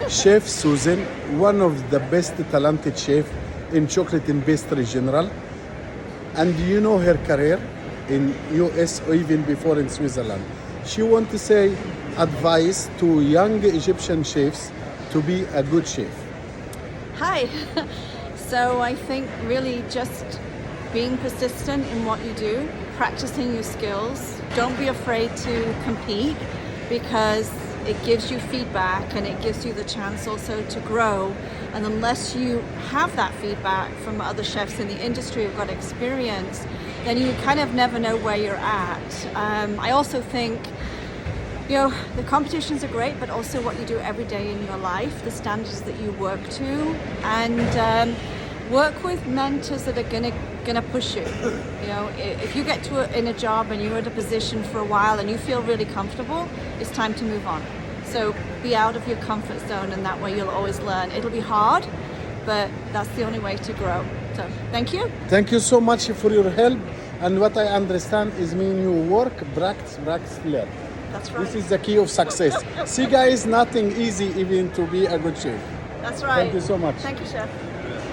Chef Sawzan, one of the best talented chef in chocolate and pastry general. And you know her career in US or even before in Switzerland. She want to say advice to young Egyptian chefs to be a good chef. Hi. So I think really just being persistent in what you do, practicing your skills. Don't be afraid to compete because it gives you feedback and it gives you the chance also to grow. And unless you have that feedback from other chefs in the industry who've got experience, then you kind of never know where you're at. I also think, you know, the competitions are great, but also what you do every day in your life, the standards that you work to, and work with mentors that are gonna push you. You know, if you get in a job and you're at a position for a while and you feel really comfortable, it's time to move on. So be out of your comfort zone, and that way you'll always learn. It'll be hard, but that's the only way to grow. So thank you. Thank you so much for your help. And what I understand is mean you work, practice, learn. That's right. This is the key of success. See guys, nothing easy even to be a good chef. That's right. Thank you so much. Thank you, Chef.